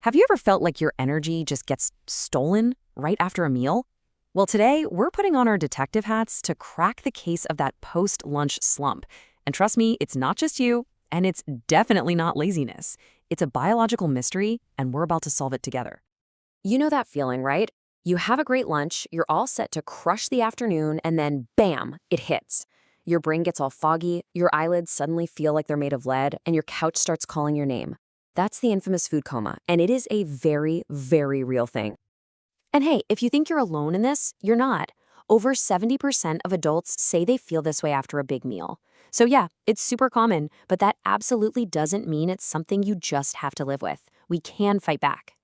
Have you ever felt like your energy just gets stolen right after a meal? Well, today we're putting on our detective hats to crack the case of that post-lunch slump. And trust me, it's not just you, and it's definitely not laziness. It's a biological mystery, and we're about to solve it together. You know that feeling, right? You have a great lunch, you're all set to crush the afternoon, and then bam, it hits. Your brain gets all foggy, your eyelids suddenly feel like they're made of lead, and your couch starts calling your name. That's the infamous food coma, and it is a very, very real thing. And hey, if you think you're alone in this, you're not. Over 70% of adults say they feel this way after a big meal. So yeah, it's super common, but that absolutely doesn't mean it's something you just have to live with. We can fight back.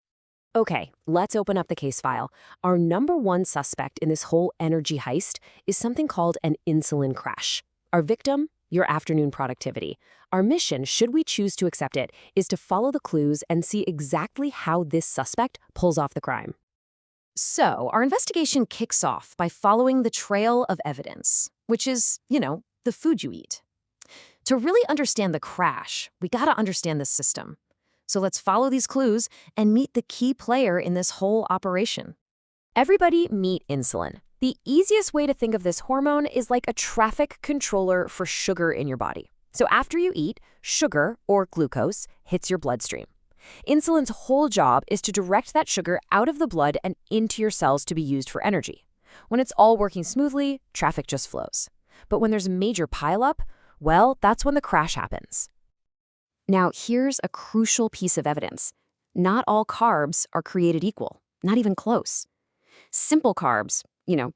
Okay, let's open up the case file. Our number one suspect in this whole energy heist is something called an insulin crash. Our victim, your afternoon productivity. Our mission, should we choose to accept it, is to follow the clues and see exactly how this suspect pulls off the crime. So, our investigation kicks off by following the trail of evidence, which is, the food you eat. To really understand the crash, we gotta understand the system. So let's follow these clues and meet the key player in this whole operation. Everybody meet insulin. The easiest way to think of this hormone is like a traffic controller for sugar in your body. So after you eat, sugar, or glucose, hits your bloodstream. Insulin's whole job is to direct that sugar out of the blood and into your cells to be used for energy. When it's all working smoothly, traffic just flows. But when there's a major pileup, well, that's when the crash happens. Now, here's a crucial piece of evidence. Not all carbs are created equal, not even close. Simple carbs,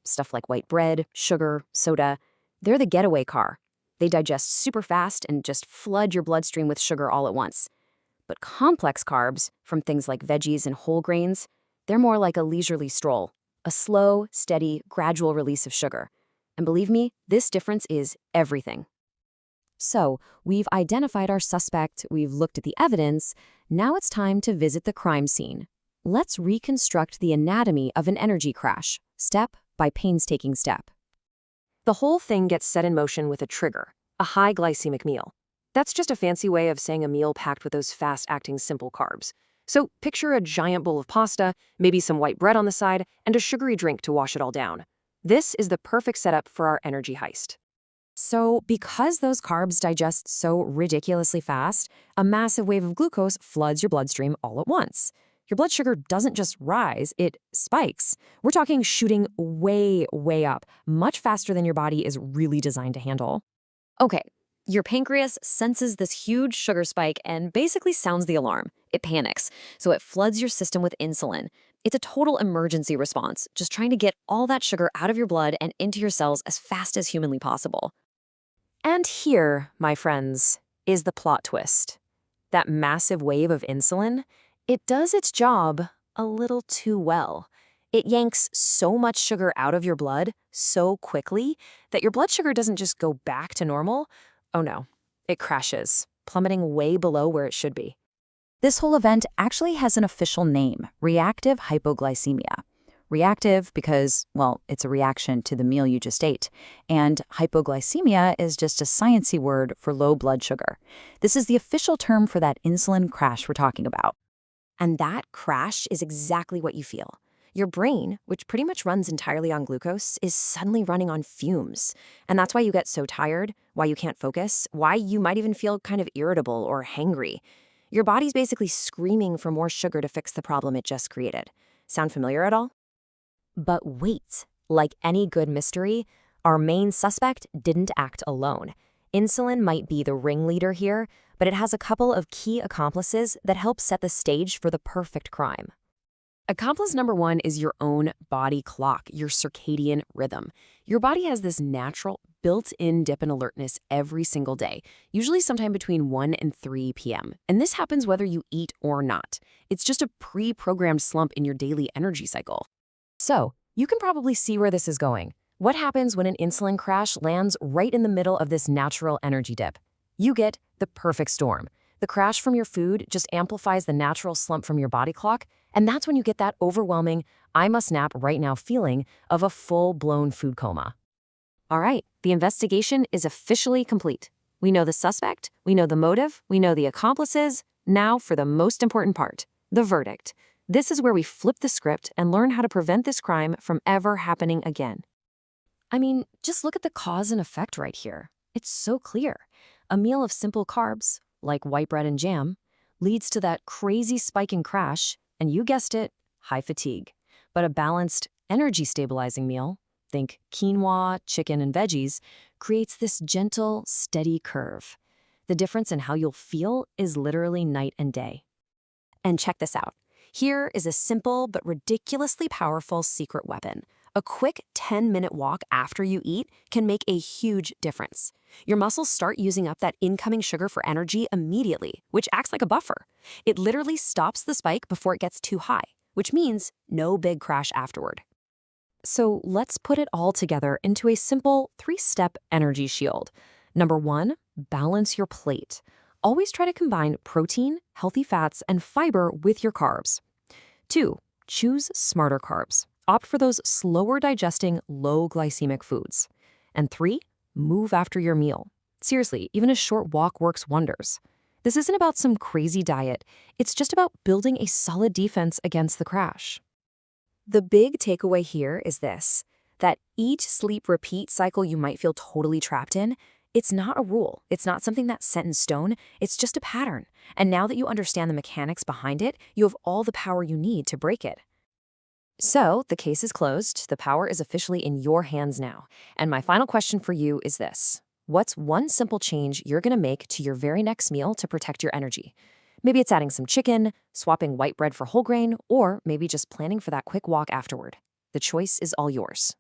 stuff like white bread, sugar, soda, they're the getaway car. They digest super fast and just flood your bloodstream with sugar all at once. But complex carbs, from things like veggies and whole grains, they're more like a leisurely stroll, a slow, steady, gradual release of sugar. And believe me, this difference is everything. So, we've identified our suspect, we've looked at the evidence, now it's time to visit the crime scene. Let's reconstruct the anatomy of an energy crash, step by painstaking step. The whole thing gets set in motion with a trigger, a high glycemic meal. That's just a fancy way of saying a meal packed with those fast-acting simple carbs. So picture a giant bowl of pasta, maybe some white bread on the side, and a sugary drink to wash it all down. This is the perfect setup for our energy heist. So, because those carbs digest so ridiculously fast, a massive wave of glucose floods your bloodstream all at once. Your blood sugar doesn't just rise, it spikes. We're talking shooting way, way up, much faster than your body is really designed to handle. Okay, your pancreas senses this huge sugar spike and basically sounds the alarm. It panics, so it floods your system with insulin. It's a total emergency response, just trying to get all that sugar out of your blood and into your cells as fast as humanly possible. And here, my friends, is the plot twist. That massive wave of insulin, it does its job a little too well. It yanks so much sugar out of your blood so quickly that your blood sugar doesn't just go back to normal. Oh no, it crashes, plummeting way below where it should be. This whole event actually has an official name, reactive hypoglycemia. Reactive because, well, it's a reaction to the meal you just ate. And hypoglycemia is just a sciencey word for low blood sugar. This is the official term for that insulin crash we're talking about. And that crash is exactly what you feel. Your brain, which pretty much runs entirely on glucose, is suddenly running on fumes. And that's why you get so tired, why you can't focus, why you might even feel kind of irritable or hangry. Your body's basically screaming for more sugar to fix the problem it just created. Sound familiar at all? But wait, like any good mystery, our main suspect didn't act alone. Insulin might be the ringleader here, but it has a couple of key accomplices that help set the stage for the perfect crime. Accomplice number one is your own body clock, your circadian rhythm. Your body has this natural, built-in dip in alertness every single day, usually sometime between 1 and 3 p.m. And this happens whether you eat or not. It's just a pre-programmed slump in your daily energy cycle. So, you can probably see where this is going. What happens when an insulin crash lands right in the middle of this natural energy dip? You get the perfect storm. The crash from your food just amplifies the natural slump from your body clock, and that's when you get that overwhelming, I must nap right now feeling of a full-blown food coma. All right, the investigation is officially complete. We know the suspect, we know the motive, we know the accomplices. Now for the most important part, The verdict. This is where we flip the script and learn how to prevent this crime from ever happening again. I mean, just look at the cause and effect right here. It's so clear. A meal of simple carbs, like white bread and jam, leads to that crazy spike in crash, and you guessed it, high fatigue. But a balanced, energy-stabilizing meal, think quinoa, chicken, and veggies, creates this gentle, steady curve. The difference in how you'll feel is literally night and day. And check this out. Here is a simple but ridiculously powerful secret weapon. A quick 10-minute walk after you eat can make a huge difference. Your muscles start using up that incoming sugar for energy immediately, which acts like a buffer. It literally stops the spike before it gets too high, which means no big crash afterward. So let's put it all together into a simple 3-step energy shield. Number 1, balance your plate. Always try to combine protein, healthy fats, and fiber with your carbs. 2, choose smarter carbs. Opt for those slower digesting, low glycemic foods. And 3, move after your meal. Seriously, even a short walk works wonders. This isn't about some crazy diet. It's just about building a solid defense against the crash. The big takeaway here is this, that eat, sleep, repeat cycle you might feel totally trapped in, it's not a rule. It's not something that's set in stone. It's just a pattern. And now that you understand the mechanics behind it, you have all the power you need to break it. So, the case is closed. The power is officially in your hands now. And my final question for you is this. What's one simple change you're going to make to your very next meal to protect your energy? Maybe it's adding some chicken, swapping white bread for whole grain, or maybe just planning for that quick walk afterward. The choice is all yours.